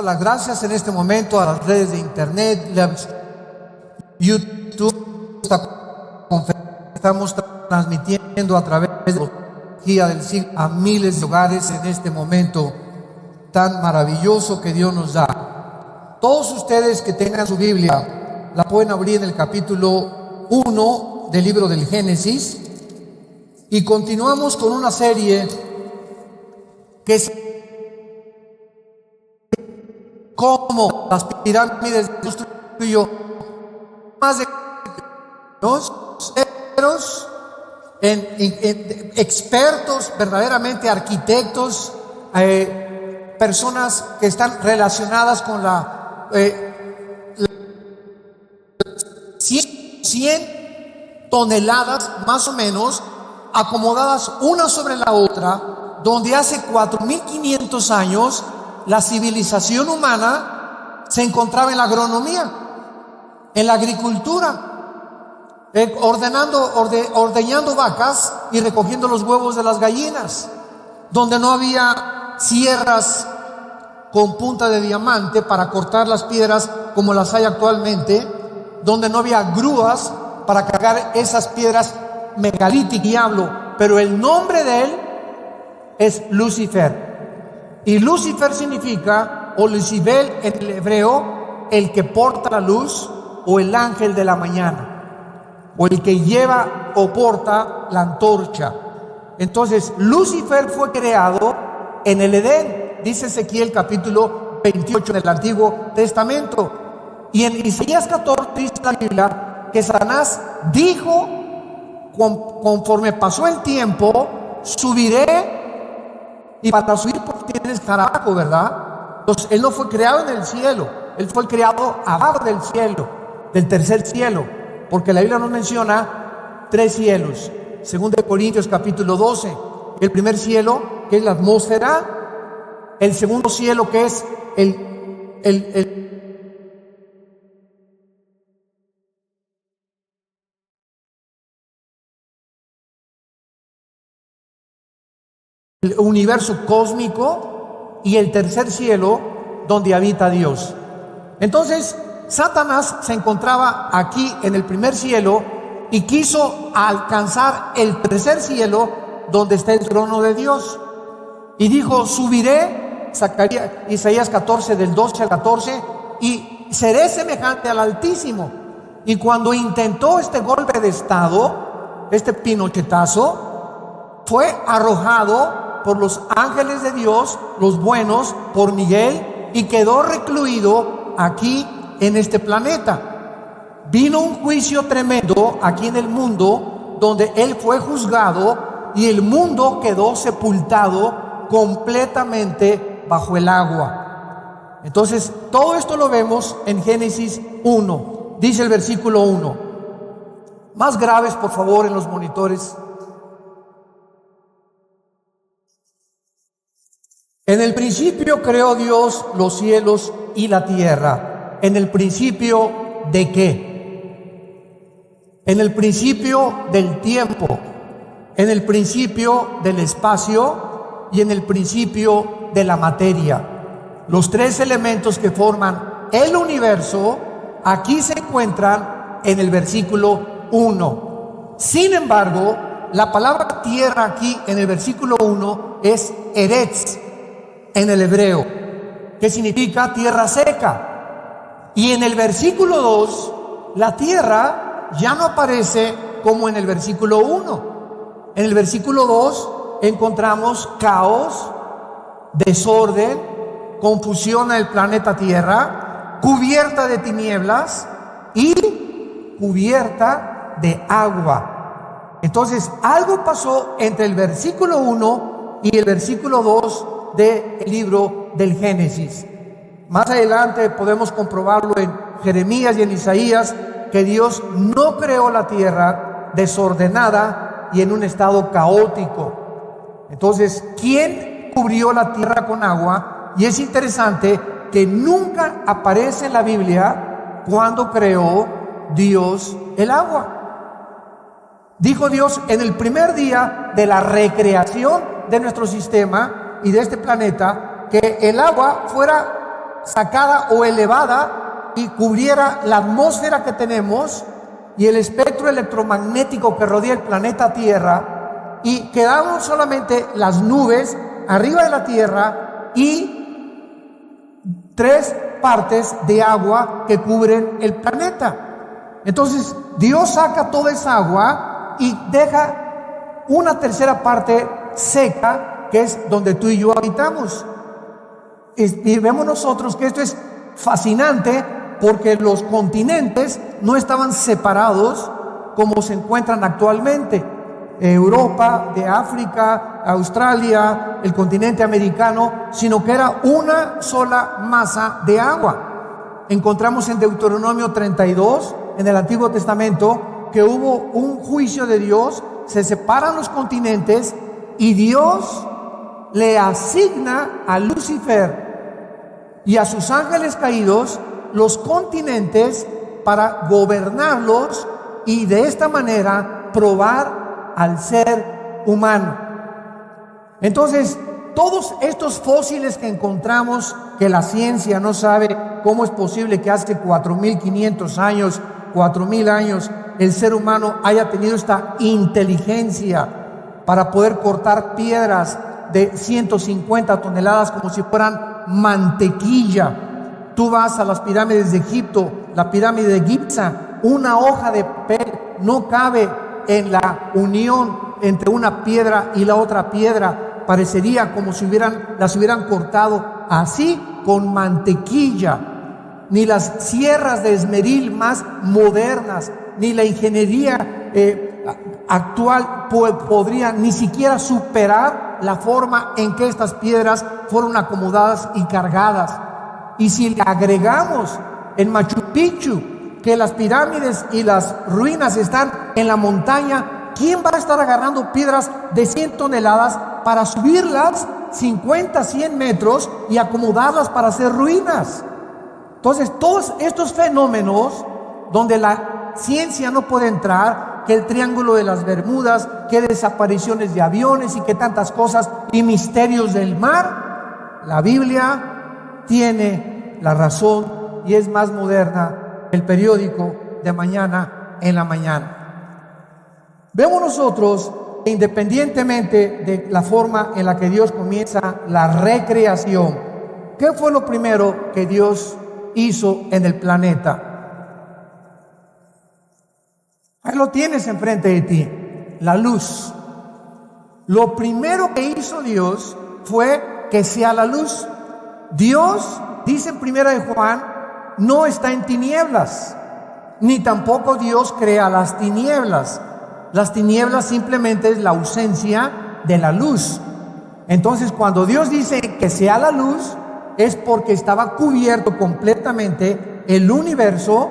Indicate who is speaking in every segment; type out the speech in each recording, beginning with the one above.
Speaker 1: las gracias en este momento a las redes de internet, YouTube. Estamos transmitiendo a través de la tecnología del siglo a miles de hogares en este momento tan maravilloso que Dios nos da. Todos ustedes que tengan su Biblia la pueden abrir en el capítulo 1 del libro del Génesis, y continuamos con una serie que es cómo las pirámides construyó más de expertos, verdaderamente arquitectos, personas que están relacionadas con la 100 toneladas más o menos, acomodadas una sobre la otra, donde hace 4.500 años la civilización humana se encontraba en la agronomía, en la agricultura, ordeñando vacas y recogiendo los huevos de las gallinas, donde no había sierras con punta de diamante para cortar las piedras como las hay actualmente, donde no había grúas para cargar esas piedras megalíticas. Diablo, pero el nombre de él es Lucifer, y Lucifer significa, o Lucibel en el hebreo, el que porta la luz, o el ángel de la mañana, o el que lleva o porta la antorcha. Entonces Lucifer fue creado en el Edén, dice Ezequiel capítulo 28 del Antiguo Testamento, y en Isaías 14 dice la Biblia que Satanás dijo: conforme pasó el tiempo, subiré, y para subir pues tienes trabajo, ¿verdad? Entonces él no fue creado en el cielo, él fue creado abajo del cielo, del tercer cielo, porque la Biblia nos menciona 3 cielos. Según de Corintios capítulo 12, el primer cielo, que es la atmósfera; el segundo cielo, que es el universo cósmico; y el tercer cielo, donde habita Dios. Entonces Satanás se encontraba aquí en el primer cielo y quiso alcanzar el tercer cielo, donde está el trono de Dios, y dijo: subiré, Isaías 14 del 12 al 14, y seré semejante al Altísimo. Y cuando intentó este golpe de estado, este pinochetazo, fue arrojado por los ángeles de Dios, los buenos, por Miguel, y quedó recluido aquí en este planeta. Vino un juicio tremendo aquí en el mundo, donde él fue juzgado, y el mundo quedó sepultado completamente bajo el agua. Entonces todo esto lo vemos en Génesis 1. Dice el versículo 1. Más graves, por favor, en los monitores. En el principio creó Dios los cielos y la tierra. ¿En el principio de qué? En el principio del tiempo, en el principio del espacio y en el principio de la materia. Los 3 elementos que forman el universo aquí se encuentran en el versículo 1. Sin embargo, la palabra tierra aquí en el versículo 1 es eretz en el hebreo, que significa tierra seca. Y en el versículo 2, la tierra ya no aparece como en el versículo 1. En el versículo 2 encontramos caos, desorden, confusión en el planeta Tierra, cubierta de tinieblas y cubierta de agua. Entonces algo pasó entre el versículo 1 y el versículo 2 del libro del Génesis. Más adelante podemos comprobarlo en Jeremías y en Isaías, que Dios no creó la tierra desordenada y en un estado caótico. Entonces, ¿quién cubrió la tierra con agua? Y es interesante que nunca aparece en la Biblia cuando creó Dios el agua. Dijo Dios en el primer día de la recreación de nuestro sistema y de este planeta, que el agua fuera sacada o elevada y cubriera la atmósfera que tenemos y el espectro electromagnético que rodea el planeta Tierra, y quedaron solamente las nubes arriba de la Tierra y 3 partes de agua que cubren el planeta. Entonces Dios saca toda esa agua y deja una tercera parte seca, que es donde tú y yo habitamos. Y vemos nosotros que esto es fascinante, porque los continentes no estaban separados como se encuentran actualmente. Europa, de África, Australia, el continente americano, sino que era una sola masa de agua. Encontramos en Deuteronomio 32, en el Antiguo Testamento, que hubo un juicio de Dios, se separan los continentes y Dios le asigna a Lucifer y a sus ángeles caídos los continentes para gobernarlos y de esta manera probar al ser humano. Entonces, todos estos fósiles que encontramos, que la ciencia no sabe cómo es posible que hace 4.500 años, 4.000 años, el ser humano haya tenido esta inteligencia para poder cortar piedras de 150 toneladas como si fueran mantequilla. Tú vas a las pirámides de Egipto, la pirámide de Giza, una hoja de papel no cabe en la unión entre una piedra y la otra piedra. Parecería como si las hubieran cortado así con mantequilla. Ni las sierras de esmeril más modernas, ni la ingeniería actual podría ni siquiera superar la forma en que estas piedras fueron acomodadas y cargadas. Y si le agregamos en Machu Picchu que las pirámides y las ruinas están en la montaña, ¿quién va a estar agarrando piedras de 100 toneladas para subirlas 50, 100 metros y acomodarlas para hacer ruinas? Entonces, todos estos fenómenos donde la ciencia no puede entrar, que el Triángulo de las Bermudas, que desapariciones de aviones y que tantas cosas y misterios del mar, la Biblia tiene la razón y es más moderna el periódico de mañana en la mañana. Vemos nosotros que independientemente de la forma en la que Dios comienza la recreación, ¿qué fue lo primero que Dios hizo en el planeta? Ahí lo tienes enfrente de ti, la luz. Lo primero que hizo Dios fue que sea la luz. Dios, dice en 1 de Juan, no está en tinieblas, ni tampoco Dios crea las tinieblas. Las tinieblas simplemente es la ausencia de la luz. Entonces, cuando Dios dice que sea la luz, es porque estaba cubierto completamente el universo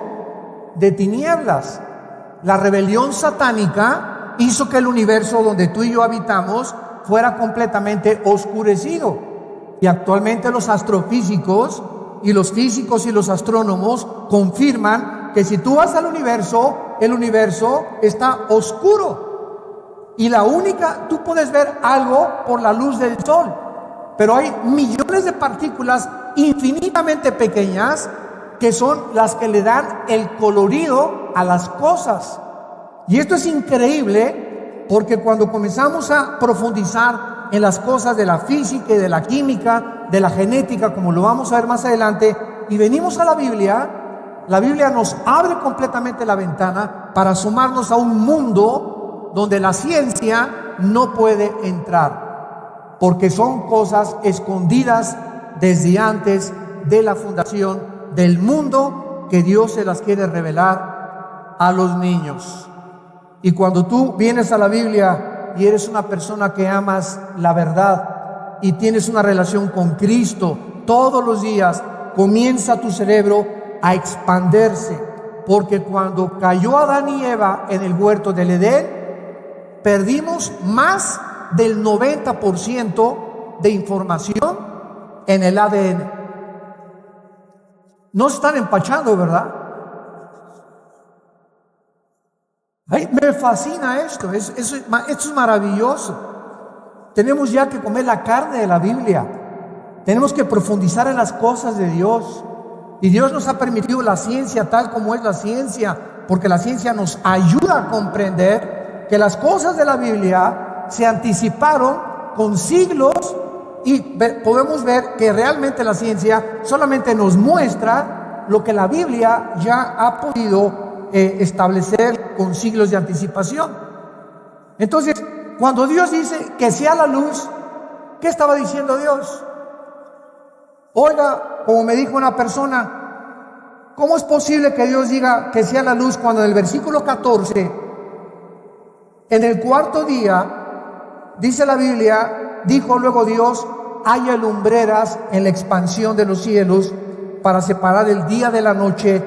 Speaker 1: de tinieblas. La rebelión satánica hizo que el universo donde tú y yo habitamos fuera completamente oscurecido. Y actualmente los astrofísicos y los físicos y los astrónomos confirman que si tú vas al universo, el universo está oscuro. Y tú puedes ver algo por la luz del sol. Pero hay millones de partículas infinitamente pequeñas que son las que le dan el colorido a las cosas. Y esto es increíble, porque cuando comenzamos a profundizar en las cosas de la física y de la química, de la genética, como lo vamos a ver más adelante, y venimos a la Biblia nos abre completamente la ventana para sumarnos a un mundo donde la ciencia no puede entrar, porque son cosas escondidas desde antes de la fundación del mundo, que Dios se las quiere revelar a los niños. Y cuando tú vienes a la Biblia y eres una persona que amas la verdad y tienes una relación con Cristo todos los días, comienza tu cerebro a expandirse, porque cuando cayó Adán y Eva en el huerto del Edén, perdimos más del 90% de información en el ADN. No se están empachando, ¿verdad? Ay, me fascina esto, esto es maravilloso. Tenemos ya que comer la carne de la Biblia, Tenemos que profundizar en las cosas de Dios. Y Dios nos ha permitido la ciencia tal como es la ciencia, porque la ciencia nos ayuda a comprender que las cosas de la Biblia se anticiparon con siglos, y podemos ver que realmente la ciencia solamente nos muestra lo que la Biblia ya ha podido establecer con siglos de anticipación. Entonces, cuando Dios dice que sea la luz, ¿qué estaba diciendo Dios? Oiga, como me dijo una persona, ¿cómo es posible que Dios diga que sea la luz cuando en el versículo 14, en el cuarto día, dice la Biblia, dijo luego Dios, haya lumbreras en la expansión de los cielos para separar el día de la noche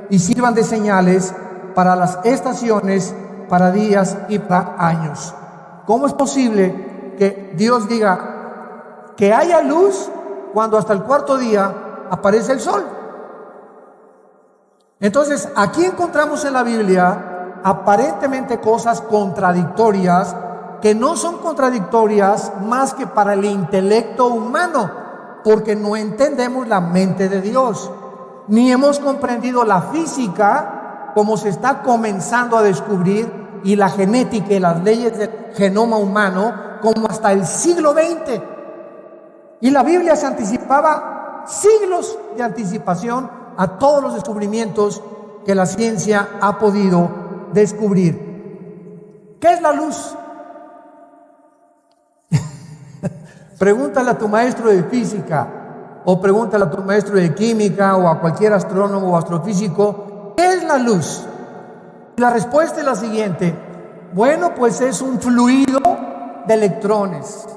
Speaker 1: y sirvan de señales para las estaciones, para días y para años? ¿Cómo es posible que Dios diga que haya luz cuando hasta el cuarto día aparece el sol? Entonces, aquí encontramos en la Biblia aparentemente cosas contradictorias, que no son contradictorias más que para el intelecto humano, porque no entendemos la mente de Dios, ni hemos comprendido la física como se está comenzando a descubrir, y la genética y las leyes del genoma humano como hasta el siglo XX. Y la Biblia se anticipaba siglos de anticipación a todos los descubrimientos que la ciencia ha podido descubrir. ¿Qué es la luz? Pregúntale a tu maestro de física, o pregúntale a tu maestro de química, o a cualquier astrónomo o astrofísico, ¿qué es la luz? Y la respuesta es la siguiente: bueno, pues es un fluido de electrones,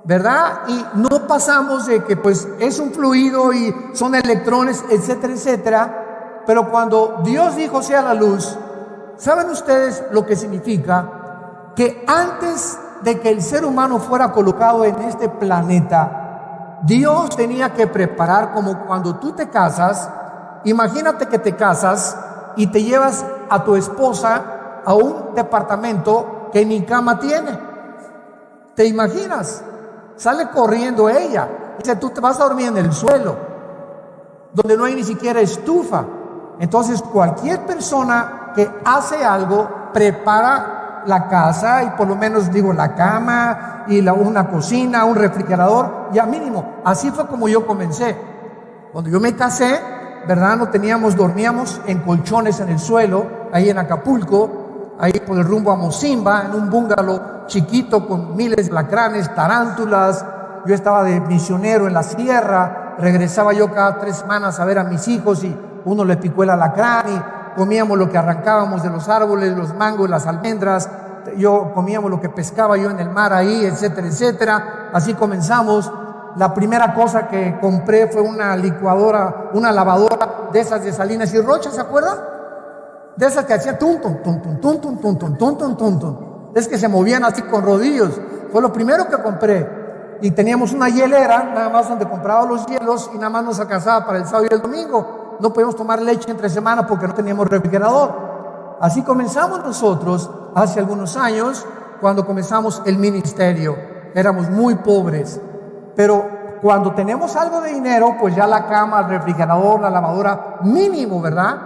Speaker 1: ¿verdad? Y no pasamos de que pues es un fluido y son electrones, etcétera, etcétera. Pero cuando Dios dijo sea la luz, ¿saben ustedes lo que significa? Que antes de que el ser humano fuera colocado en este planeta, Dios tenía que preparar, como cuando tú te casas. Imagínate que te casas y te llevas a tu esposa a un departamento que ni cama tiene. ¿Te imaginas? Sale corriendo ella. Dice, tú te vas a dormir en el suelo, donde no hay ni siquiera estufa. Entonces, cualquier persona que hace algo, prepara la casa, y por lo menos digo la cama y una cocina, un refrigerador, ya mínimo. Así fue como yo comencé. Cuando yo me casé, ¿verdad? No teníamos, dormíamos en colchones en el suelo, ahí en Acapulco, ahí por el rumbo a Mocimba, en un bungalow chiquito con miles de alacranes, tarántulas. Yo estaba de misionero en la sierra, regresaba yo cada 3 semanas a ver a mis hijos y uno le picó el alacrán y comíamos lo que arrancábamos de los árboles, los mangos, las almendras. Comíamos lo que pescaba yo en el mar ahí, etcétera, etcétera. Así comenzamos. La primera cosa que compré fue una licuadora, una lavadora de esas de Salinas y Rocha, ¿se acuerdan? De esas que hacían tum, tum, tum, tum, tum, tum, tum, tum, tum, tum, tum, tum. Es que se movían así con rodillos. Fue lo primero que compré. Y teníamos una hielera, nada más, donde compraba los hielos y nada más nos alcanzaba para el sábado y el domingo. No podíamos tomar leche entre semana porque no teníamos refrigerador. Así comenzamos nosotros hace algunos años, cuando comenzamos el ministerio. Éramos muy pobres, pero cuando tenemos algo de dinero, pues ya la cama, el refrigerador, la lavadora, mínimo, ¿verdad?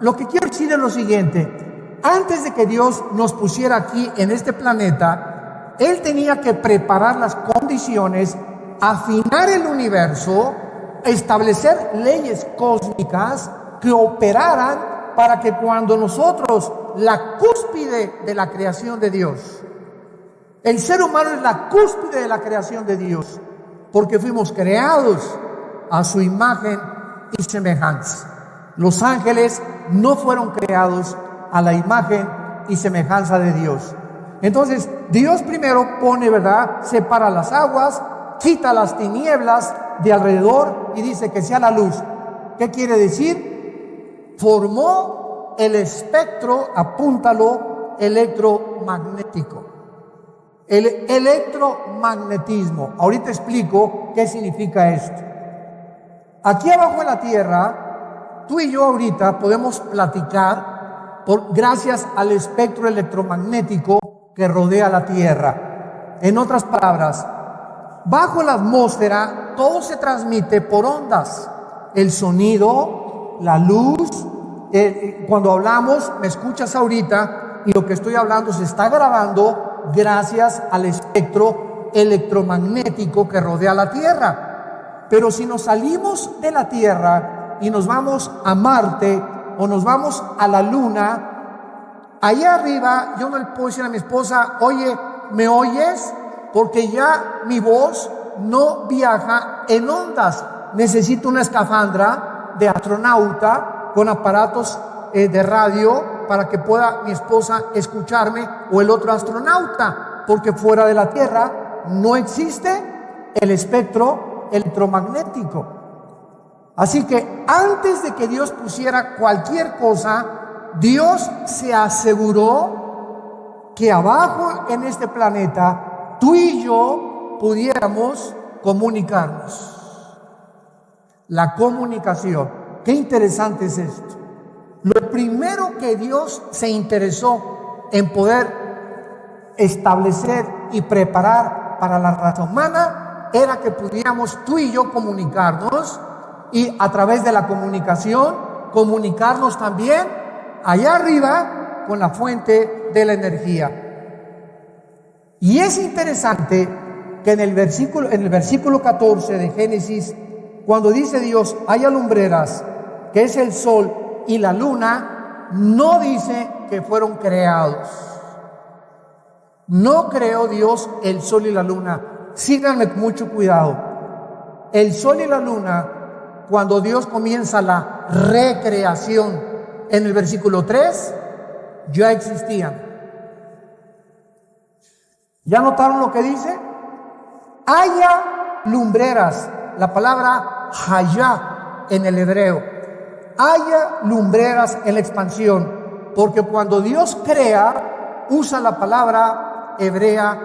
Speaker 1: Lo que quiero decir es lo siguiente: antes de que Dios nos pusiera aquí en este planeta, Él tenía que preparar las condiciones, afinar el universo, establecer leyes cósmicas que operaran para que cuando nosotros, la cúspide de la creación de Dios, el ser humano es la cúspide de la creación de Dios, porque fuimos creados a su imagen y semejanza. Los ángeles no fueron creados a la imagen y semejanza de Dios. Entonces, Dios primero pone, ¿verdad? Separa las aguas, quita las tinieblas de alrededor y dice que sea la luz. ¿Qué quiere decir? Formó el espectro, apúntalo, electromagnético. El electromagnetismo. Ahorita explico qué significa esto. Aquí abajo en la tierra, tú y yo ahorita podemos platicar gracias al espectro electromagnético que rodea la tierra. En otras palabras, bajo la atmósfera todo se transmite por ondas. El sonido, la luz. Cuando hablamos, me escuchas ahorita y lo que estoy hablando se está grabando gracias al espectro electromagnético que rodea la Tierra. Pero si nos salimos de la Tierra y nos vamos a Marte o nos vamos a la Luna, allá arriba yo no le puedo decir a mi esposa: oye, ¿me oyes? Porque ya mi voz no viaja en ondas. Necesito una escafandra de astronauta con aparatos de radio para que pueda mi esposa escucharme, o el otro astronauta, porque fuera de la Tierra no existe el espectro electromagnético. Así que antes de que Dios pusiera cualquier cosa, Dios se aseguró que abajo en este planeta tú y yo pudiéramos comunicarnos. La comunicación. Qué interesante es esto. Lo primero que Dios se interesó en poder establecer y preparar para la raza humana era que pudiéramos tú y yo comunicarnos, y a través de la comunicación comunicarnos también allá arriba con la fuente de la energía. Y es interesante que en el versículo 14 de Génesis, cuando dice Dios: haya lumbreras, que es el sol y la luna, no dice que fueron creados. No creó Dios el sol y la luna. Síganme con mucho cuidado. El sol y la luna, cuando Dios comienza la recreación en el versículo 3, ya existían. ¿Ya notaron lo que dice? Haya lumbreras. La palabra hayá en el hebreo. Haya lumbreras en la expansión, porque cuando Dios crea, usa la palabra hebrea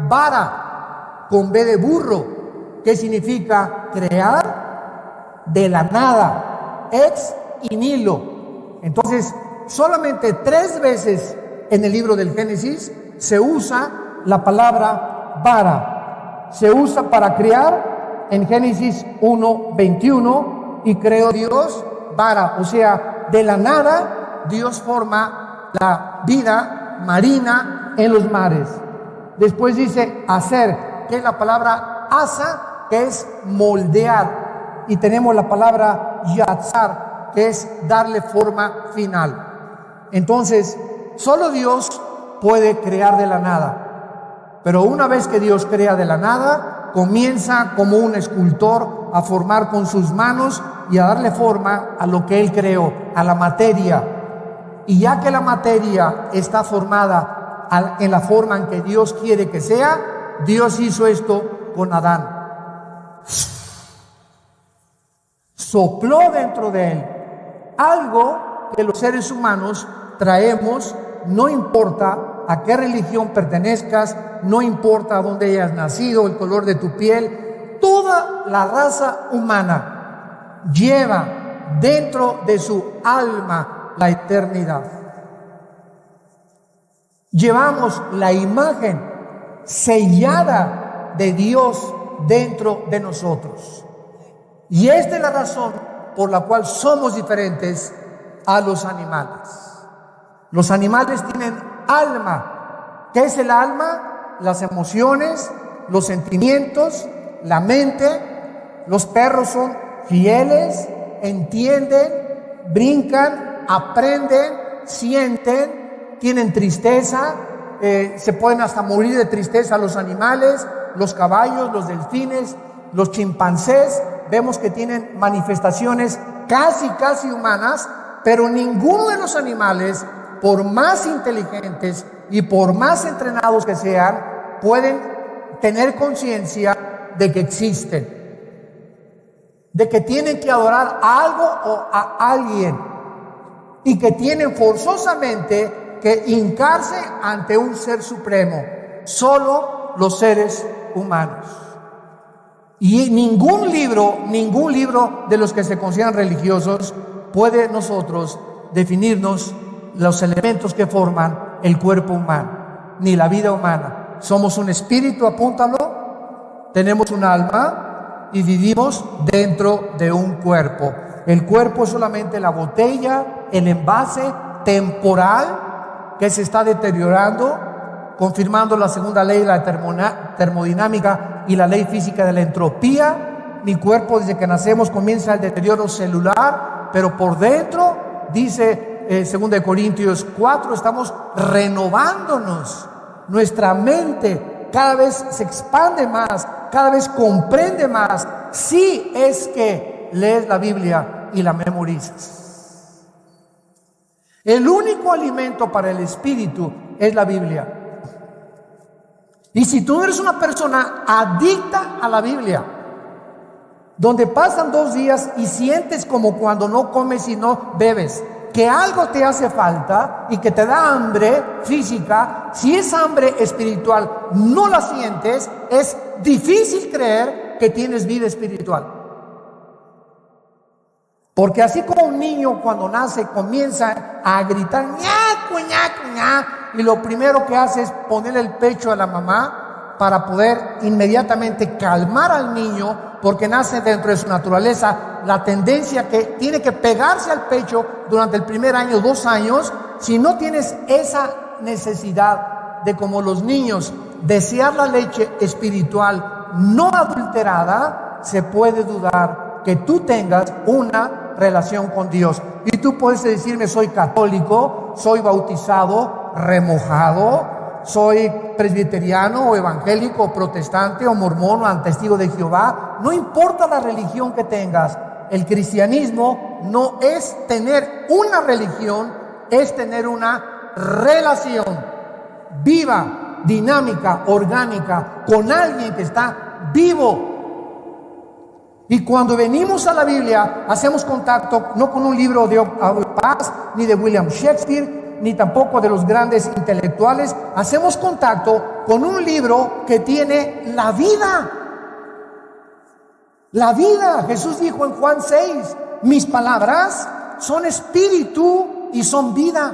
Speaker 1: bara, con B de burro, que significa crear de la nada, ex nihilo. Entonces, solamente 3 veces en el libro del Génesis se usa la palabra bara. Se usa para crear en Génesis 1:21, y creó Dios bara, o sea, de la nada Dios forma la vida marina en los mares. Después dice hacer, que es la palabra asa, que es moldear, y tenemos la palabra yatzar, que es darle forma final. Entonces, solo Dios puede crear de la nada, pero una vez que Dios crea de la nada, comienza como un escultor a formar con sus manos y a darle forma a lo que Él creó, a la materia. Y ya que la materia está formada en la forma en que Dios quiere que sea, Dios hizo esto con Adán. Sopló dentro de él algo que los seres humanos traemos, no importa a qué religión pertenezcas, no importa dónde hayas nacido, el color de tu piel, toda la raza humana lleva dentro de su alma la eternidad. Llevamos la imagen sellada de Dios dentro de nosotros. Y esta es la razón por la cual somos diferentes a los animales. Los animales tienen alma. ¿Qué es el alma? Las emociones, los sentimientos, la mente. Los perros son fieles, entienden, brincan, aprenden, sienten, tienen tristeza, se pueden hasta morir de tristeza los animales, los caballos, los delfines, los chimpancés. Vemos que tienen manifestaciones casi humanas, pero ninguno de los animales, por más inteligentes y por más entrenados que sean, pueden tener conciencia de que existen, de que tienen que adorar a algo o a alguien, y que tienen forzosamente que hincarse ante un ser supremo. Solo los seres humanos. Y ningún libro de los que se consideran religiosos puede nosotros definirnos los elementos que forman el cuerpo humano, ni la vida humana. Somos un espíritu, apúntalo, tenemos un alma, y vivimos dentro de un cuerpo. El cuerpo es solamente la botella, el envase temporal que se está deteriorando, confirmando la segunda ley de la termodinámica y la ley física de la entropía. Mi cuerpo desde que nacemos comienza el deterioro celular, pero por dentro, dice 2 Corintios 4, estamos renovándonos. Nuestra mente cada vez se expande más, cada vez comprende más, si es que lees la Biblia y la memorizas. El único alimento para el espíritu es la Biblia. Y si tú eres una persona adicta a la Biblia, donde pasan 2 días y sientes como cuando no comes y no bebes, que algo te hace falta y que te da hambre física, si esa hambre espiritual no la sientes, es difícil creer que tienes vida espiritual. Porque así como un niño cuando nace comienza a gritar ñacu, ñacu, ña, y lo primero que hace es ponerle el pecho a la mamá para poder inmediatamente calmar al niño, porque nace dentro de su naturaleza la tendencia que tiene que pegarse al pecho durante el primer año, 2 años. Si no tienes esa necesidad de, como los niños, desear la leche espiritual no adulterada, se puede dudar que tú tengas una relación con Dios. Y tú puedes decirme: soy católico, soy bautizado, remojado, soy presbiteriano o evangélico o protestante o mormón o testigo de Jehová. No importa la religión que tengas, el cristianismo no es tener una religión, es tener una relación viva, dinámica, orgánica, con alguien que está vivo. Y cuando venimos a la Biblia, hacemos contacto no con un libro de Octavio Paz, ni de William Shakespeare, ni tampoco de los grandes intelectuales. Hacemos contacto con un libro que tiene la vida. La vida. Jesús dijo en Juan 6, mis palabras son espíritu y son vida.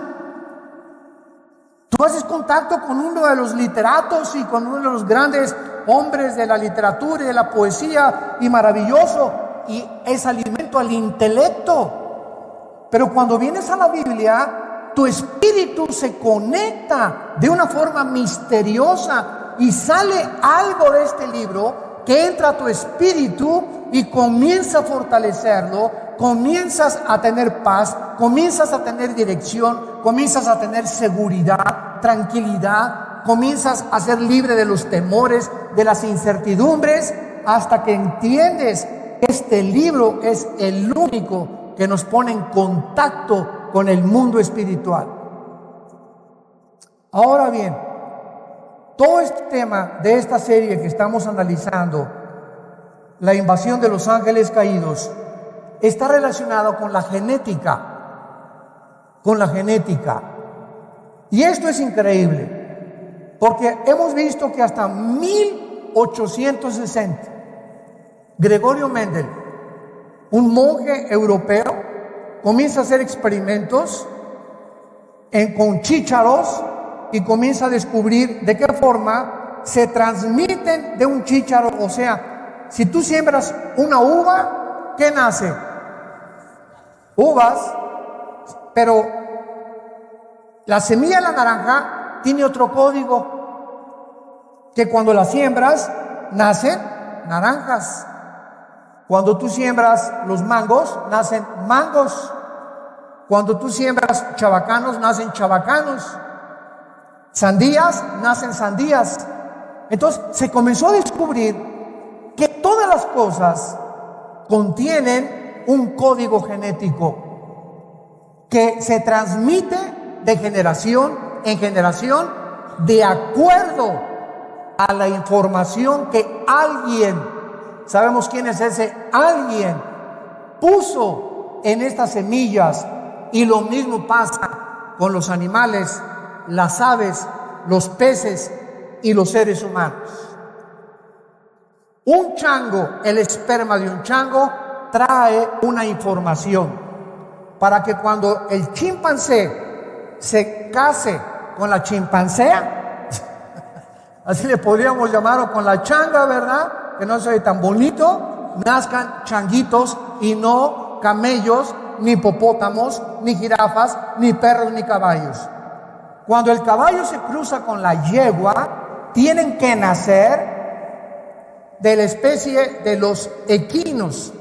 Speaker 1: Tú haces contacto con uno de los literatos y con uno de los grandes hombres de la literatura y de la poesía, y maravilloso, y es alimento al intelecto. Pero cuando vienes a la Biblia, tu espíritu se conecta de una forma misteriosa y sale algo de este libro que entra a tu espíritu y comienza a fortalecerlo. Comienzas a tener paz, comienzas a tener dirección, comienzas a tener seguridad, tranquilidad, comienzas a ser libre de los temores, de las incertidumbres, hasta que entiendes que este libro es el único que nos pone en contacto con el mundo espiritual. Ahora bien, todo este tema de esta serie que estamos analizando, la invasión de los ángeles caídos, está relacionado con la genética. Y esto es increíble, porque hemos visto que hasta 1860, Gregorio Mendel, un monje europeo, comienza a hacer experimentos con chícharos y comienza a descubrir de qué forma se transmiten de un chícharo. O sea, si tú siembras una uva, ¿qué nace? Uvas, pero la semilla de la naranja tiene otro código, que cuando la siembras nacen naranjas. Cuando tú siembras los mangos, nacen mangos. Cuando tú siembras chabacanos, nacen chabacanos. Sandías, nacen sandías. Entonces se comenzó a descubrir que todas las cosas contienen un código genético que se transmite de generación en generación de acuerdo a la información que alguien, sabemos quién es ese alguien, puso en estas semillas. Y lo mismo pasa con los animales, las aves, los peces y los seres humanos. Un chango, el esperma de un chango trae una información para que cuando el chimpancé se case con la chimpancea, así le podríamos llamar, o con la changa, ¿verdad? Que no se ve tan bonito. nazcan changuitos y no camellos, ni hipopótamos, ni jirafas, ni perros, ni caballos. Cuando el caballo se cruza con la yegua, tienen que nacer de la especie de los equinos.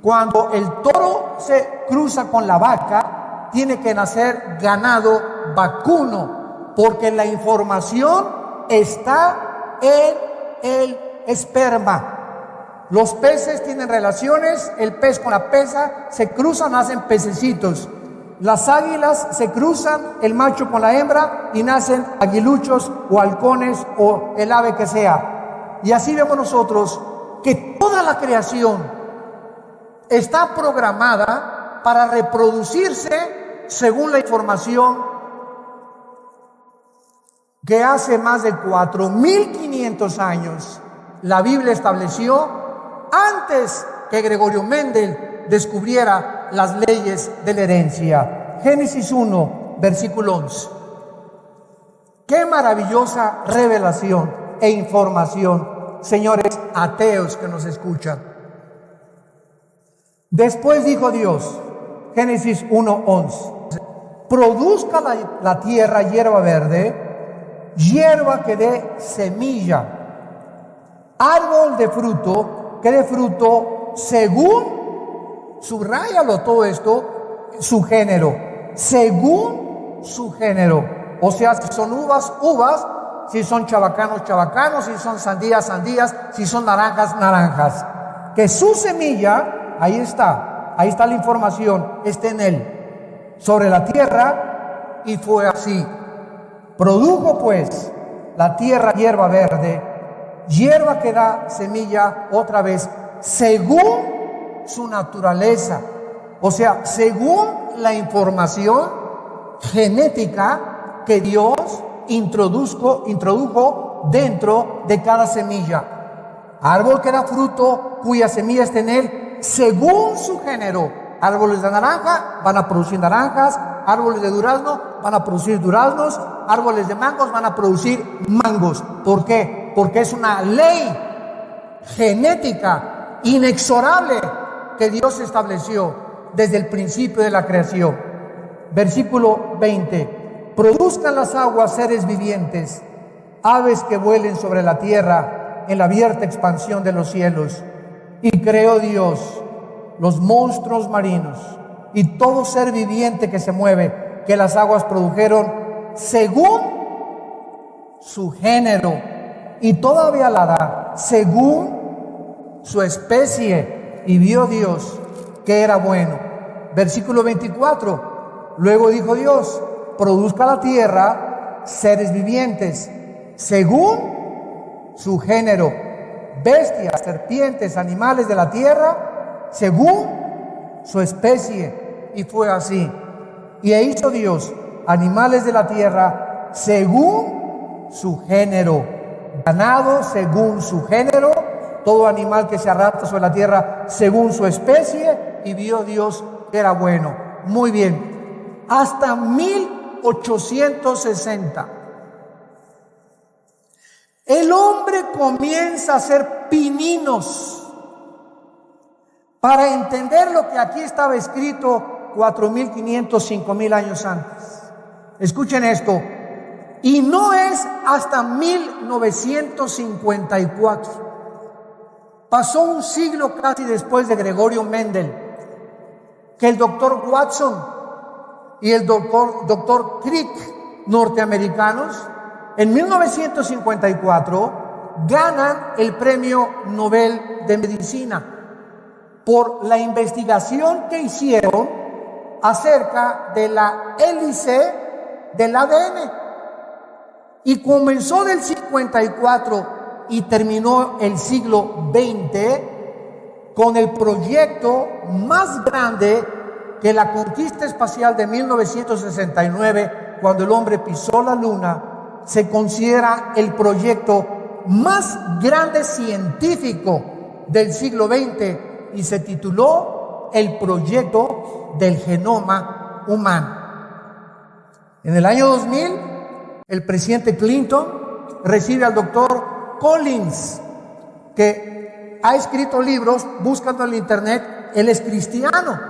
Speaker 1: Cuando el toro se cruza con la vaca, tiene que nacer ganado vacuno, porque la información está en el esperma. Los peces tienen relaciones, el pez con la peza se cruzan, hacen pececitos. Las águilas se cruzan, el macho con la hembra, y nacen aguiluchos o halcones o el ave que sea. Y así vemos nosotros que toda la creación está programada para reproducirse según la información que hace más de 4.500 años la Biblia estableció, antes que Gregorio Mendel descubriera las leyes de la herencia. Génesis 1, versículo 11. Qué maravillosa revelación e información, señores ateos que nos escuchan. Después dijo Dios, Génesis 1, 11, produzca la tierra hierba verde, hierba que dé semilla, árbol de fruto que dé fruto según, subrayalo todo esto, su género, según su género. O sea, si son uvas, uvas, si son chabacanos, chabacanos, si son sandías, sandías, si son naranjas, naranjas. Que su semilla, ahí está la información, está en él, sobre la tierra, y fue así. Produjo pues la tierra hierba verde, hierba que da semilla, otra vez, según su naturaleza. O sea, según la información genética que Dios introdujo dentro de cada semilla. Árbol que da fruto, cuya semilla está en él, según su género. Árboles de naranja van a producir naranjas, árboles de durazno van a producir duraznos, árboles de mangos van a producir mangos. ¿Por qué? Porque es una ley genética inexorable que Dios estableció desde el principio de la creación. Versículo 20. Produzcan las aguas seres vivientes, aves que vuelen sobre la tierra en la abierta expansión de los cielos. Y creó Dios los monstruos marinos y todo ser viviente que se mueve, que las aguas produjeron según su género, y todavía la da según su especie, y vio Dios que era bueno. Versículo 24. Luego dijo Dios, produzca la tierra seres vivientes según su género, bestias, serpientes, animales de la tierra según su especie, y fue así. Y hizo Dios animales de la tierra según su género, ganado según su género, todo animal que se arrastra sobre la tierra según su especie, y vio Dios que era bueno. Muy bien, hasta 1860 el hombre comienza a hacer pininos para entender lo que aquí estaba escrito 4.500, 5.000 años antes. Escuchen esto. Y no es hasta 1954. Pasó un siglo casi después de Gregorio Mendel, que el doctor Watson y el doctor Crick, norteamericanos, en 1954 ganan el premio Nobel de Medicina por la investigación que hicieron acerca de la hélice del ADN. Y comenzó del 54 y terminó el siglo XX con el proyecto más grande que la conquista espacial de 1969, cuando el hombre pisó la luna. Se considera el proyecto más grande científico del siglo XX y se tituló el proyecto del genoma humano. En el año 2000, el presidente Clinton recibe al doctor Collins, que ha escrito libros, buscando en el internet, él es cristiano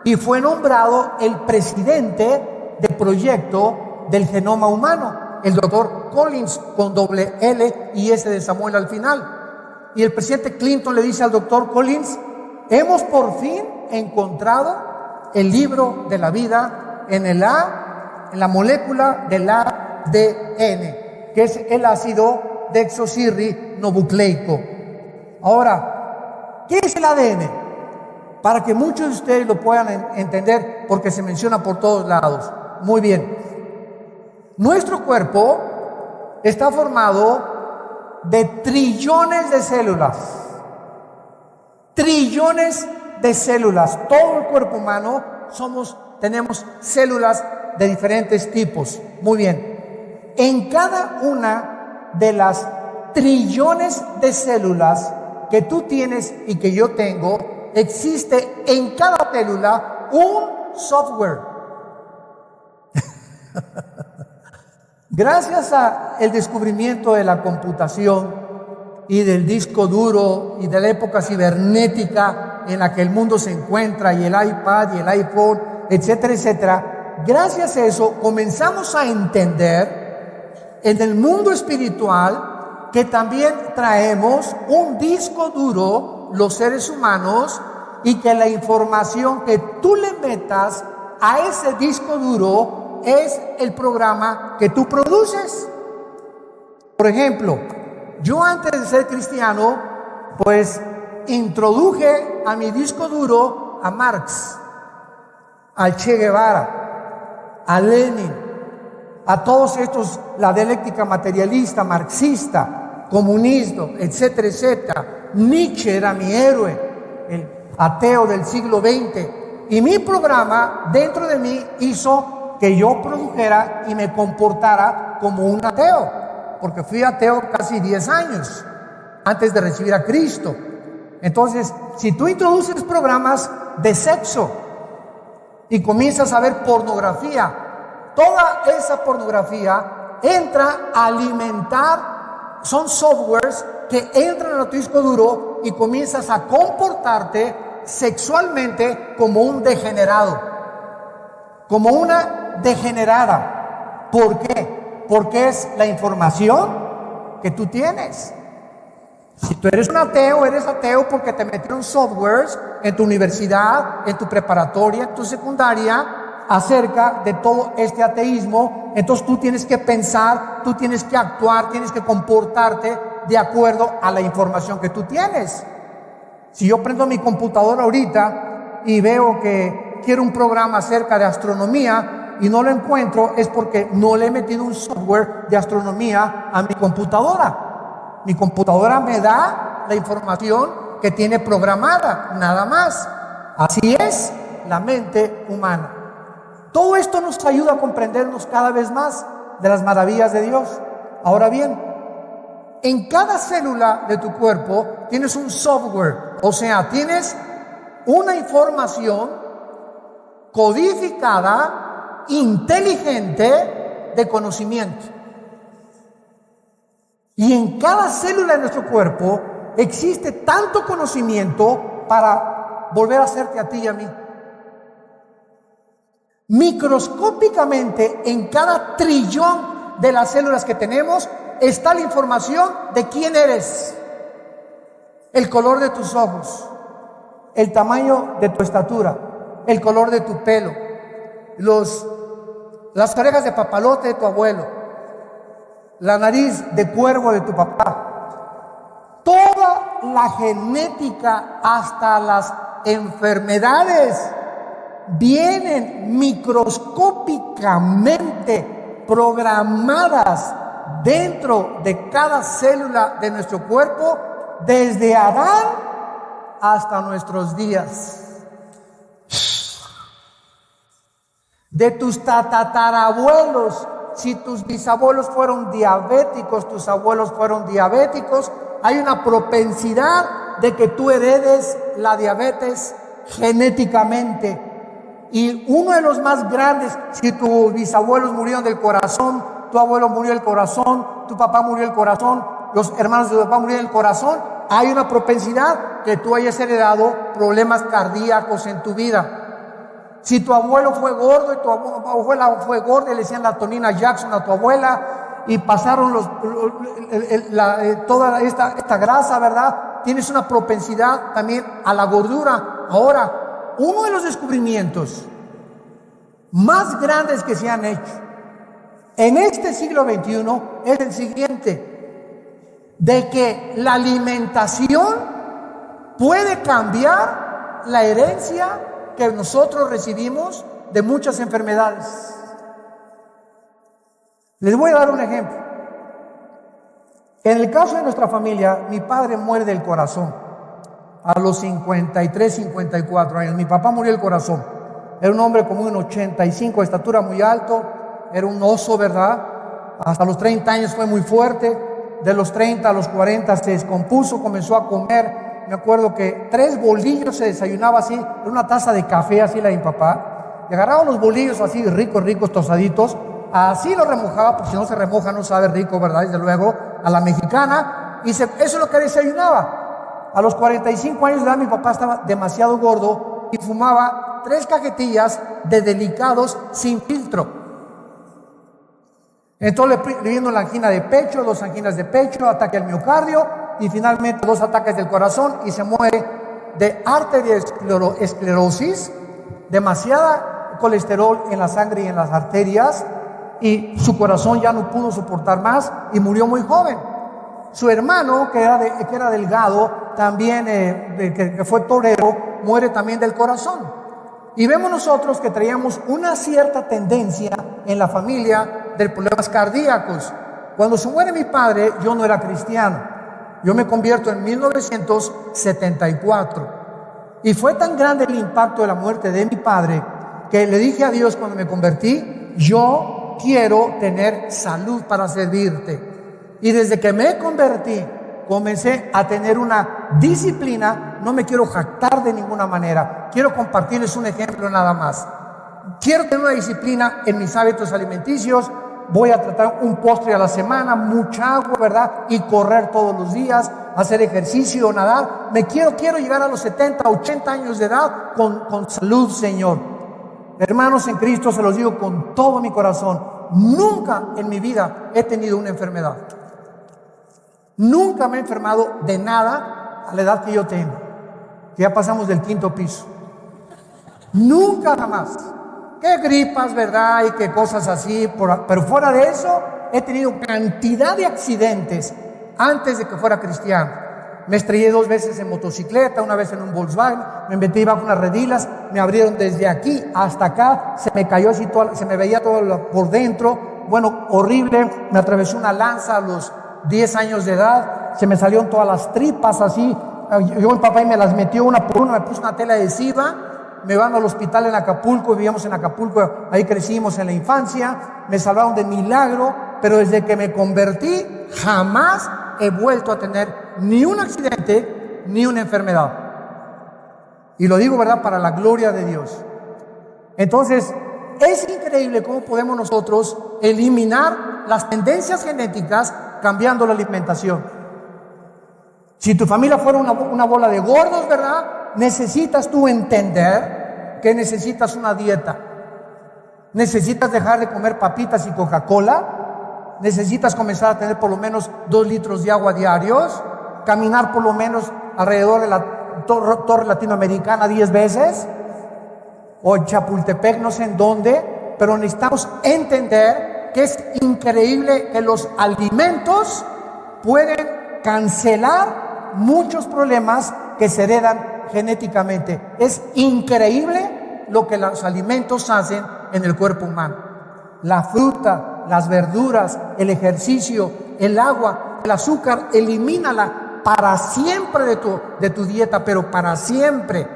Speaker 1: y fue nombrado el presidente del proyecto del genoma humano, el doctor Collins, con doble L y S de Samuel al final. Y el presidente Clinton le dice al doctor Collins: hemos por fin encontrado el libro de la vida en la molécula del ADN, que es el ácido desoxirribonucleico. Ahora, ¿qué es el ADN? Para que muchos de ustedes lo puedan entender, porque se menciona por todos lados. Muy bien. Nuestro cuerpo está formado de trillones de células. Trillones de células. Todo el cuerpo humano tenemos células de diferentes tipos. Muy bien. En cada una de las trillones de células que tú tienes y que yo tengo, existe en cada célula un software. Gracias al descubrimiento de la computación y del disco duro y de la época cibernética en la que el mundo se encuentra, y el iPad y el iPhone, etcétera, etcétera, gracias a eso comenzamos a entender en el mundo espiritual que también traemos un disco duro, los seres humanos, y que la información que tú le metas a ese disco duro es el programa que tú produces. Por ejemplo, yo antes de ser cristiano, pues introduje a mi disco duro a Marx, al Che Guevara, a Lenin, a todos estos, la dialéctica materialista, marxista, comunismo, etcétera, etcétera. Nietzsche era mi héroe, el ateo del siglo XX. Y mi programa dentro de mí hizo que yo produjera y me comportara como un ateo, porque fui ateo casi 10 años antes de recibir a Cristo. Entonces, si tú introduces programas de sexo y comienzas a ver pornografía, toda esa pornografía entra a alimentar, son softwares que entran a tu disco duro y comienzas a comportarte sexualmente como un degenerado, como una degenerada. ¿Por qué? Porque es la información que tú tienes. Si tú eres un ateo, eres ateo porque te metieron softwares en tu universidad, en tu preparatoria, en tu secundaria, acerca de todo este ateísmo. Entonces tú tienes que pensar, tú tienes que actuar, tienes que comportarte de acuerdo a la información que tú tienes. Si yo prendo mi computadora ahorita y veo que quiero un programa acerca de astronomía y no lo encuentro, es porque no le he metido un software de astronomía a mi computadora. Mi computadora me da la información que tiene programada, nada más. Así es la mente humana. Todo esto nos ayuda a comprendernos cada vez más de las maravillas de Dios. Ahora bien, en cada célula de tu cuerpo tienes un software, o sea, tienes una información codificada, inteligente, de conocimiento. Y en cada célula de nuestro cuerpo existe tanto conocimiento para volver a hacerte a ti y a mí. Microscópicamente, en cada trillón de las células que tenemos está la información de quién eres, el color de tus ojos, el tamaño de tu estatura, el color de tu pelo, las orejas de papalote de tu abuelo, la nariz de cuervo de tu papá. Toda la genética, hasta las enfermedades, vienen microscópicamente programadas dentro de cada célula de nuestro cuerpo, desde Adán hasta nuestros días. De tus tatarabuelos, si tus bisabuelos fueron diabéticos, tus abuelos fueron diabéticos, hay una propensidad de que tú heredes la diabetes genéticamente. Y uno de los más grandes, si tus bisabuelos murieron del corazón, tu abuelo murió del corazón, tu papá murió del corazón, los hermanos de tu papá murieron del corazón, hay una propensidad que tú hayas heredado problemas cardíacos en tu vida. Si tu abuelo fue gordo y tu abuela fue gorda, le decían la Tonina Jackson a tu abuela, y pasaron toda esta grasa, ¿verdad? Tienes una propensidad también a la gordura. Ahora, uno de los descubrimientos más grandes que se han hecho en este siglo XXI es el siguiente: de que la alimentación puede cambiar la herencia que nosotros recibimos de muchas enfermedades. Les voy a dar un ejemplo. En el caso de nuestra familia, mi padre muere del corazón a los 53, 54 años. Mi papá murió del corazón. Era un hombre como un 85 de estatura, muy alto. Era un oso, ¿verdad? Hasta los 30 años fue muy fuerte. De los 30 a los 40 se descompuso, comenzó a comer. Me acuerdo que 3 bolillos se desayunaba así, en una taza de café, así la de mi papá. Y agarraba los bolillos así, ricos, tostaditos. Así lo remojaba, porque si no se remoja no sabe rico, ¿verdad? Desde luego, a la mexicana. Y eso es lo que desayunaba. A los 45 años de edad mi papá estaba demasiado gordo y fumaba 3 cajetillas de Delicados sin filtro. Entonces le vino la angina de pecho, 2 anginas de pecho, ataque al miocardio y finalmente 2 ataques del corazón, y se muere de arteriosclerosis, demasiada colesterol en la sangre y en las arterias, y su corazón ya no pudo soportar más y murió muy joven. Su hermano, que era delgado, también que fue torero, muere también del corazón. Y vemos nosotros que traíamos una cierta tendencia en la familia de problemas cardíacos. Cuando se muere mi padre, yo no era cristiano. Yo me convierto en 1974. Y fue tan grande el impacto de la muerte de mi padre que le dije a Dios cuando me convertí: yo quiero tener salud para servirte. Y desde que me convertí, comencé a tener una disciplina. No me quiero jactar de ninguna manera. Quiero compartirles un ejemplo nada más. Quiero tener una disciplina en mis hábitos alimenticios. Voy a tratar un postre a la semana, mucha agua, ¿verdad? Y correr todos los días, hacer ejercicio, nadar. Quiero llegar a los 70, 80 años de edad con salud, Señor. Hermanos en Cristo, se los digo con todo mi corazón, nunca en mi vida he tenido una enfermedad. Nunca me he enfermado de nada a la edad que yo tengo, que ya pasamos del 5º piso. Nunca jamás. Qué gripas, ¿verdad? Y qué cosas así, pero fuera de eso he tenido cantidad de accidentes antes de que fuera cristiano. Me estrellé 2 veces en motocicleta, una vez en un Volkswagen, me metí bajo unas redilas, me abrieron desde aquí hasta acá, se me cayó así, se me veía todo por dentro, bueno, horrible. Me atravesó una lanza a los 10 años de edad, se me salieron todas las tripas así. Yo, mi papá, y me las metió una por una, me puso una tela adhesiva. Me van al hospital en Acapulco, vivíamos en Acapulco, ahí crecimos en la infancia, me salvaron de milagro, pero desde que me convertí jamás he vuelto a tener ni un accidente ni una enfermedad. Y lo digo, ¿verdad?, para la gloria de Dios. Entonces, es increíble cómo podemos nosotros eliminar las tendencias genéticas cambiando la alimentación. Si tu familia fuera una bola de gordos, ¿verdad?, necesitas tú entender que necesitas una dieta. Necesitas dejar de comer papitas y Coca-Cola. Necesitas comenzar a tener por lo menos 2 litros de agua diarios. Caminar por lo menos alrededor de la Torre Latinoamericana 10 veces. O en Chapultepec, no sé en dónde. Pero necesitamos entender que es increíble que los alimentos pueden cancelar muchos problemas que se heredan genéticamente. Es increíble lo que los alimentos hacen en el cuerpo humano. La fruta, las verduras, el ejercicio, el agua, el azúcar, elimínala para siempre de tu dieta, pero para siempre.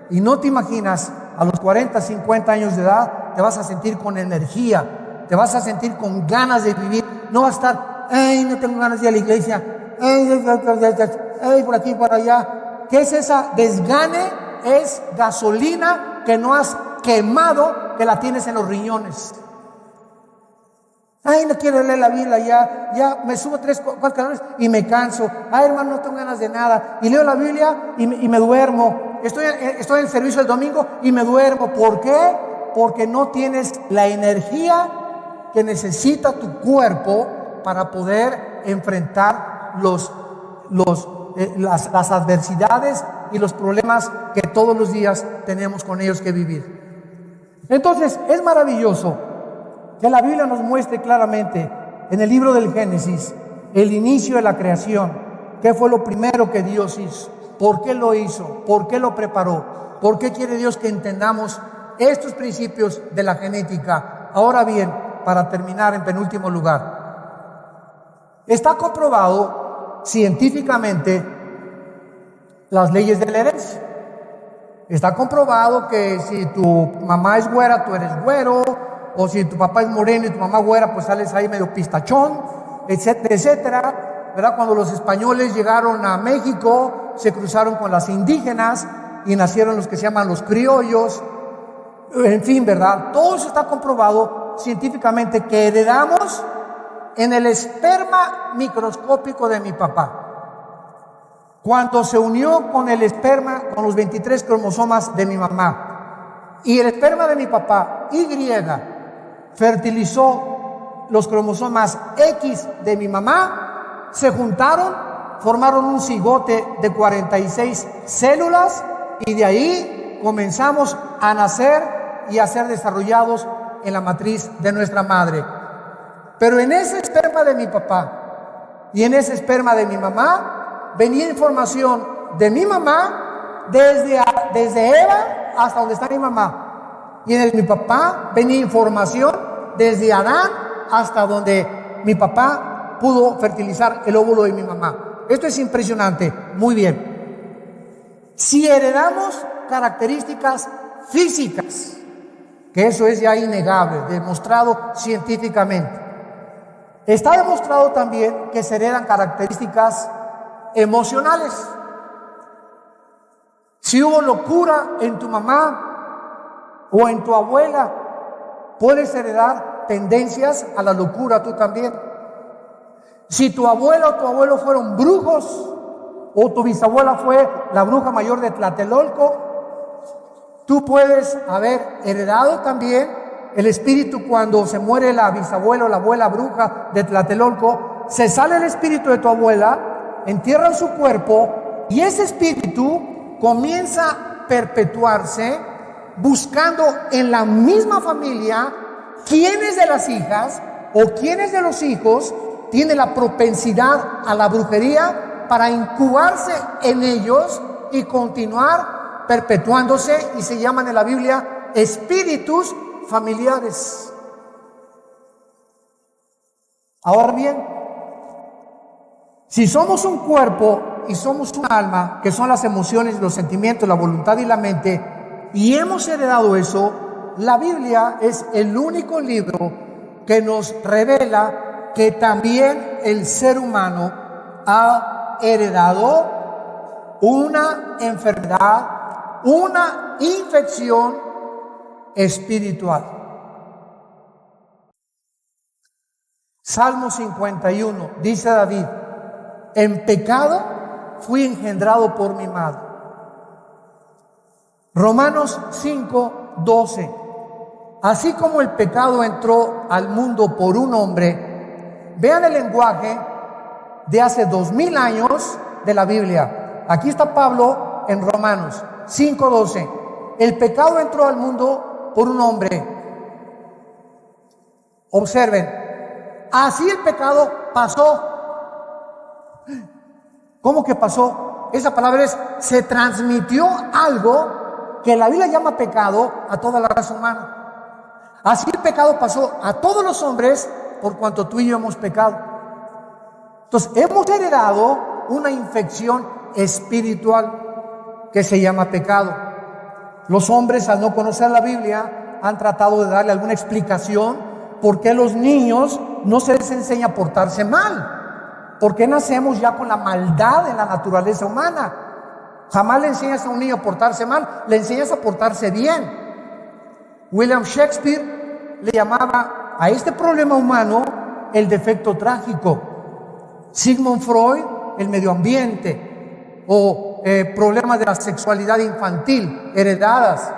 Speaker 1: Y no te imaginas, a los 40, 50 años de edad, te vas a sentir con energía, te vas a sentir con ganas de vivir. No vas a estar, ay, no tengo ganas de ir a la iglesia, ay, por aquí, por allá. ¿Qué es esa desgane? Es gasolina que no has quemado, que la tienes en los riñones. Ay, no quiero leer la Biblia, ya me subo 3, 4 escalones y me canso. Ay, hermano, no tengo ganas de nada. Y leo la Biblia y me duermo. Estoy en el servicio el domingo y me duermo. ¿Por qué? Porque no tienes la energía que necesita tu cuerpo para poder enfrentar las adversidades y los problemas que todos los días tenemos con ellos que vivir. Entonces, es maravilloso que la Biblia nos muestre claramente en el libro del Génesis el inicio de la creación. ¿Qué fue lo primero que Dios hizo? ¿Por qué lo hizo? ¿Por qué lo preparó? ¿Por qué quiere Dios que entendamos estos principios de la genética? Ahora bien, para terminar en penúltimo lugar, está comprobado científicamente las leyes de la herencia. Está comprobado que si tu mamá es güera, tú eres güero, o si tu papá es moreno y tu mamá güera, pues sales ahí medio pistachón, etcétera, etcétera, ¿verdad? Cuando los españoles llegaron a México, se cruzaron con las indígenas y nacieron los que se llaman los criollos. En fin, ¿verdad? Todo eso está comprobado científicamente, que heredamos en el esperma microscópico de mi papá. Cuando se unió con el esperma, con los 23 cromosomas de mi mamá, y el esperma de mi papá, Y, fertilizó los cromosomas X de mi mamá, se juntaron, formaron un cigote de 46 células y de ahí comenzamos a nacer y a ser desarrollados en la matriz de nuestra madre. Pero en ese esperma de mi papá y en ese esperma de mi mamá venía información de mi mamá desde Eva hasta donde está mi mamá. Y en el de mi papá venía información desde Adán hasta donde mi papá pudo fertilizar el óvulo de mi mamá. Esto es impresionante. Muy bien. Si heredamos características físicas, que eso es ya innegable, demostrado científicamente, está demostrado también que se heredan características emocionales. Si hubo locura en tu mamá o en tu abuela, puedes heredar tendencias a la locura tú también. Si tu abuela o tu abuelo fueron brujos, o tu bisabuela fue la bruja mayor de Tlatelolco, tú puedes haber heredado también el espíritu. Cuando se muere la bisabuela o la abuela bruja de Tlatelolco, se sale el espíritu de tu abuela, entierran su cuerpo y ese espíritu comienza a perpetuarse buscando en la misma familia quiénes de las hijas o quiénes de los hijos tiene la propensidad a la brujería para incubarse en ellos y continuar perpetuándose, y se llaman en la Biblia espíritus familiares. Ahora bien, si somos un cuerpo y somos un alma, que son las emociones, los sentimientos, la voluntad y la mente, y hemos heredado eso, la Biblia es el único libro que nos revela que también el ser humano ha heredado una enfermedad, una infección espiritual. Salmo 51, dice David: en pecado fui engendrado por mi madre. Romanos 5:12, así como el pecado entró al mundo por un hombre. Vean el lenguaje de hace 2000 años de la Biblia. Aquí está Pablo en Romanos 5:12. El pecado entró al mundo por un hombre. Observen, así el pecado pasó. ¿Cómo que pasó? Esa palabra es: se transmitió algo que la Biblia llama pecado a toda la raza humana. Así el pecado pasó a todos los hombres por cuanto tú y yo hemos pecado. Entonces hemos heredado una infección espiritual que se llama pecado. Los hombres, al no conocer la Biblia, han tratado de darle alguna explicación por qué a los niños no se les enseña a portarse mal. ¿Por qué nacemos ya con la maldad en la naturaleza humana? Jamás le enseñas a un niño a portarse mal, le enseñas a portarse bien. William Shakespeare le llamaba a este problema humano el defecto trágico. Sigmund Freud, el medio ambiente, o problemas de la sexualidad infantil heredadas.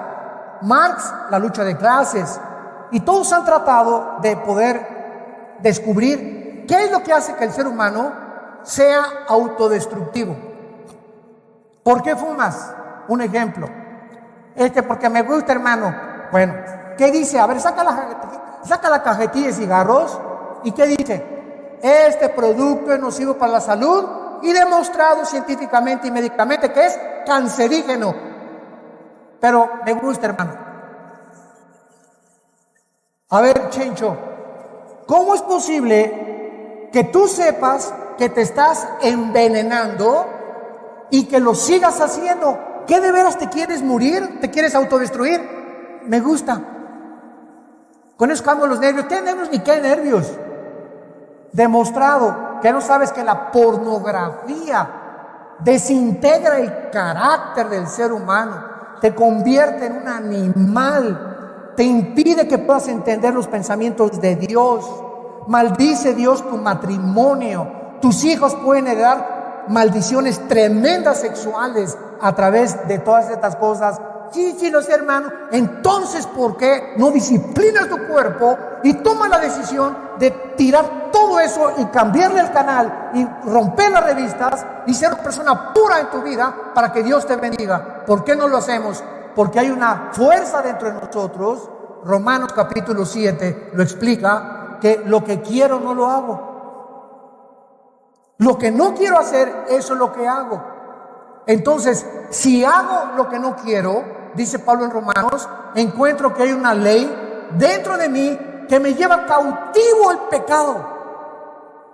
Speaker 1: Marx, la lucha de clases. Y todos han tratado de poder descubrir qué es lo que hace que el ser humano sea autodestructivo. ¿Por qué fumas? Un ejemplo. Porque me gusta, hermano. Bueno, ¿qué dice? A ver, saca la cajetilla de cigarros. ¿Y qué dice? Este producto es nocivo para la salud y demostrado científicamente y médicamente que es cancerígeno. Pero me gusta, hermano. A ver, Chencho, ¿cómo es posible que tú sepas que te estás envenenando y que lo sigas haciendo? ¿Qué de veras te quieres morir? ¿Te quieres autodestruir? Me gusta. Con eso cambio los nervios. ¿Qué nervios ni qué nervios? Demostrado que no sabes que la pornografía desintegra el carácter del ser humano, te convierte en un animal, te impide que puedas entender los pensamientos de Dios, maldice Dios tu matrimonio, tus hijos pueden heredar maldiciones tremendas sexuales a través de todas estas cosas. Sí, no sé, hermano. Entonces, ¿por qué no disciplinas tu cuerpo y tomas la decisión de tirar todo eso y cambiarle el canal y romper las revistas y ser una persona pura en tu vida para que Dios te bendiga? ¿Por qué no lo hacemos? Porque hay una fuerza dentro de nosotros. Romanos capítulo 7 lo explica, que lo que quiero no lo hago. Lo que no quiero hacer, eso es lo que hago. Entonces, si hago lo que no quiero, dice Pablo en Romanos, encuentro que hay una ley dentro de mí que me lleva cautivo al pecado.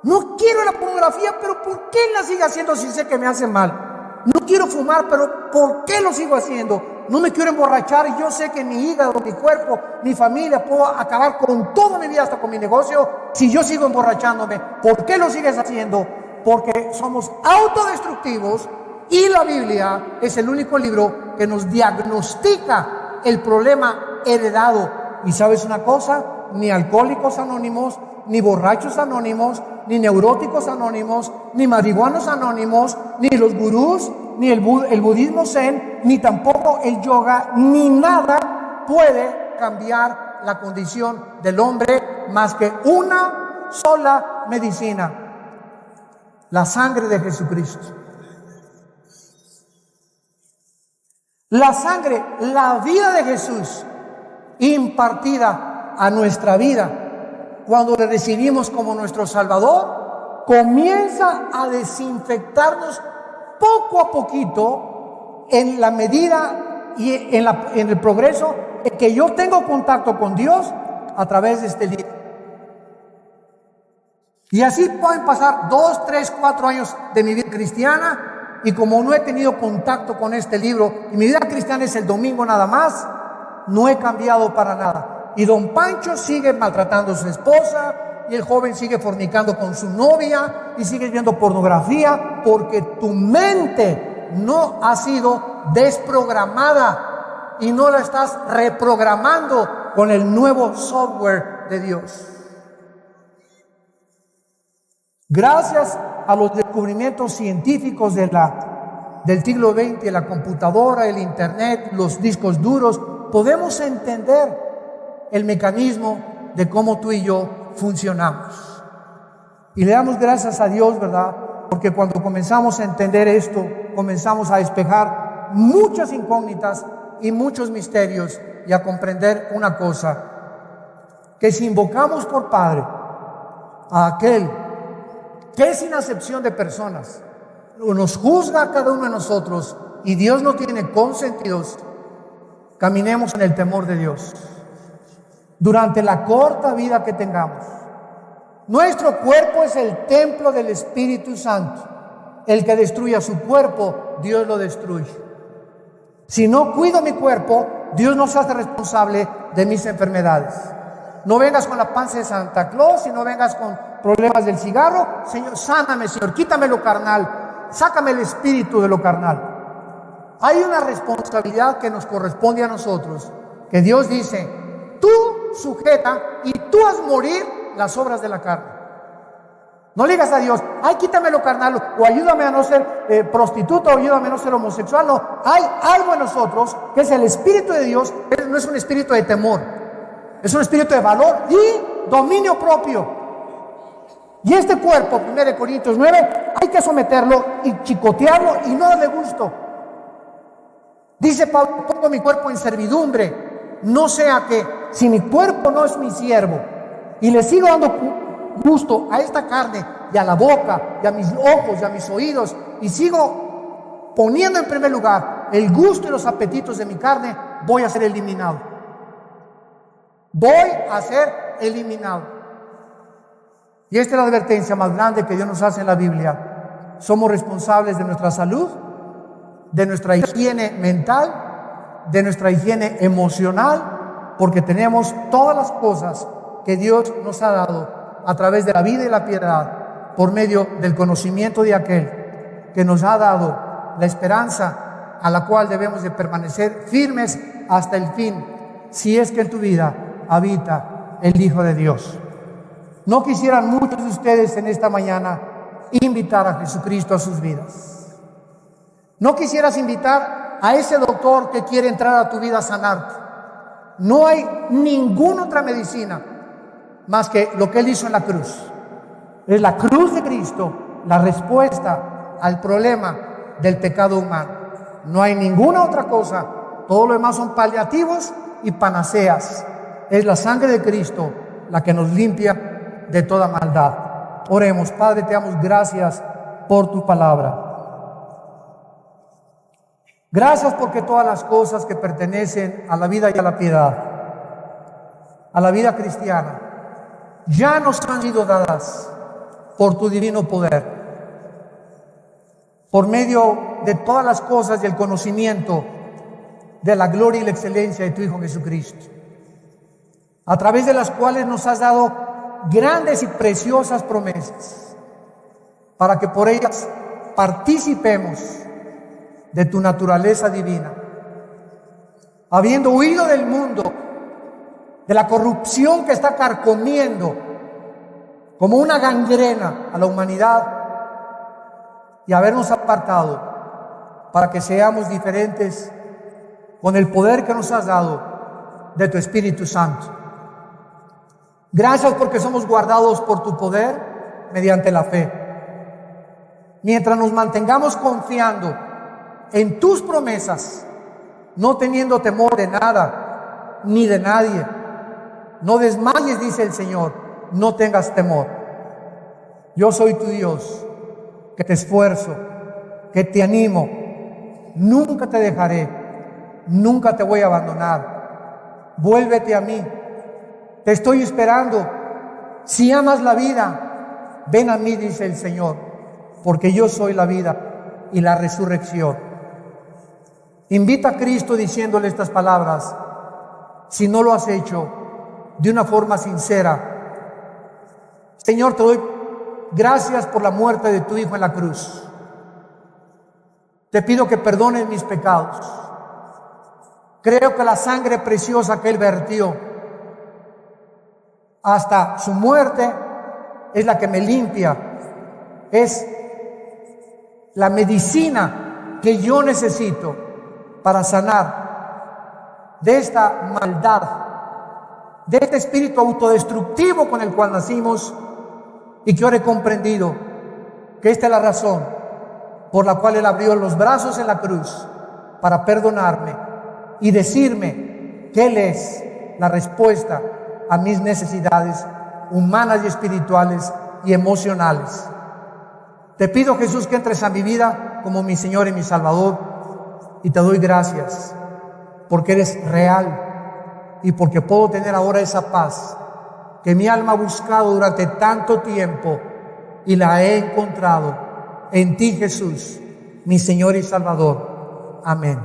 Speaker 1: No quiero la pornografía, pero ¿por qué la sigo haciendo si sé que me hace mal? No quiero fumar, pero ¿por qué lo sigo haciendo? No me quiero emborrachar y yo sé que mi hígado, mi cuerpo, mi familia, puedo acabar con toda mi vida, hasta con mi negocio, si yo sigo emborrachándome. ¿Por qué lo sigues haciendo? Porque somos autodestructivos. Y la Biblia es el único libro que nos diagnostica el problema heredado. Y ¿sabes una cosa? Ni Alcohólicos Anónimos, ni Borrachos Anónimos, ni Neuróticos Anónimos, ni Marihuanos Anónimos, ni los gurús, ni el budismo zen, ni tampoco el yoga, ni nada puede cambiar la condición del hombre más que una sola medicina: la sangre de Jesucristo. La sangre, la vida de Jesús impartida a nuestra vida cuando le recibimos como nuestro Salvador, comienza a desinfectarnos poco a poquito en la medida y en el progreso en que yo tengo contacto con Dios a través de este libro. Y así pueden pasar 2, 3, 4 años de mi vida cristiana. Y como no he tenido contacto con este libro, y mi vida cristiana es el domingo nada más, no he cambiado para nada. Y don Pancho sigue maltratando a su esposa, y el joven sigue fornicando con su novia, y sigue viendo pornografía, porque tu mente no ha sido desprogramada, y no la estás reprogramando con el nuevo software de Dios. Gracias a los descubrimientos científicos del siglo XX, la computadora, el internet, los discos duros, podemos entender el mecanismo de cómo tú y yo funcionamos. Y le damos gracias a Dios, ¿verdad? Porque cuando comenzamos a entender esto, comenzamos a despejar muchas incógnitas y muchos misterios, y a comprender una cosa: que si invocamos por Padre a aquel que es sin acepción de personas, nos juzga a cada uno de nosotros, y Dios no tiene consentidos, caminemos en el temor de Dios durante la corta vida que tengamos. Nuestro cuerpo es el templo del Espíritu Santo. El que destruya su cuerpo, Dios lo destruye. Si no cuido mi cuerpo, Dios no se hace responsable de mis enfermedades. No vengas con la panza de Santa Claus, y no vengas con problemas del cigarro. Señor, sáname, Señor, quítame lo carnal, sácame el espíritu de lo carnal. Hay una responsabilidad que nos corresponde a nosotros, que Dios dice: tú sujeta y tú actúas morir las obras de la carne. No le digas a Dios, ay, quítame lo carnal, o ayúdame a no ser prostituta, o ayúdame a no ser homosexual. No, hay algo en nosotros que es el Espíritu de Dios. No es un espíritu de temor, es un espíritu de valor y dominio propio. Y este cuerpo, 1 Corintios 9, hay que someterlo y chicotearlo y no darle gusto. Dice Pablo, pongo mi cuerpo en servidumbre, no sea que si mi cuerpo no es mi siervo y le sigo dando gusto a esta carne y a la boca y a mis ojos y a mis oídos y sigo poniendo en primer lugar el gusto y los apetitos de mi carne, voy a ser eliminado. Voy a ser eliminado. Y esta es la advertencia más grande que Dios nos hace en la Biblia. Somos responsables de nuestra salud, de nuestra higiene mental, de nuestra higiene emocional, porque tenemos todas las cosas que Dios nos ha dado a través de la vida y la piedad, por medio del conocimiento de aquel que nos ha dado la esperanza a la cual debemos de permanecer firmes hasta el fin, si es que en tu vida habita el Hijo de Dios. ¿No quisieran muchos de ustedes en esta mañana invitar a Jesucristo a sus vidas? ¿No quisieras invitar a ese doctor que quiere entrar a tu vida a sanarte? No hay ninguna otra medicina más que lo que Él hizo en la cruz. Es la cruz de Cristo la respuesta al problema del pecado humano. No hay ninguna otra cosa. Todo lo demás son paliativos y panaceas. Es la sangre de Cristo la que nos limpia de toda maldad. Oremos. Padre, te damos gracias por tu palabra. Gracias porque todas las cosas que pertenecen a la vida y a la piedad, a la vida cristiana, ya nos han sido dadas por tu divino poder, por medio de todas las cosas y el conocimiento de la gloria y la excelencia de tu Hijo Jesucristo, a través de las cuales nos has dado grandes y preciosas promesas, para que por ellas participemos de tu naturaleza divina, habiendo huido del mundo, de la corrupción que está carcomiendo como una gangrena a la humanidad, y habernos apartado para que seamos diferentes con el poder que nos has dado de tu Espíritu Santo. Gracias porque somos guardados por tu poder mediante la fe. Mientras nos mantengamos confiando en tus promesas, no teniendo temor de nada ni de nadie. No desmayes, dice el Señor, no tengas temor. Yo soy tu Dios, que te esfuerzo, que te animo. Nunca te dejaré, nunca te voy a abandonar. Vuélvete a mí, te estoy esperando. Si amas la vida, ven a mí, dice el Señor, porque yo soy la vida y la resurrección. Invita a Cristo diciéndole estas palabras, si no lo has hecho de una forma sincera. Señor, te doy gracias por la muerte de tu Hijo en la cruz. Te pido que perdones mis pecados. Creo que la sangre preciosa que Él vertió hasta su muerte es la que me limpia, es la medicina que yo necesito para sanar de esta maldad, de este espíritu autodestructivo con el cual nacimos, y que ahora he comprendido que esta es la razón por la cual Él abrió los brazos en la cruz para perdonarme y decirme que Él es la respuesta a mis necesidades humanas y espirituales y emocionales. Te pido, Jesús, que entres a mi vida como mi Señor y mi Salvador, y te doy gracias porque eres real y porque puedo tener ahora esa paz que mi alma ha buscado durante tanto tiempo y la he encontrado en ti, Jesús, mi Señor y Salvador. Amén.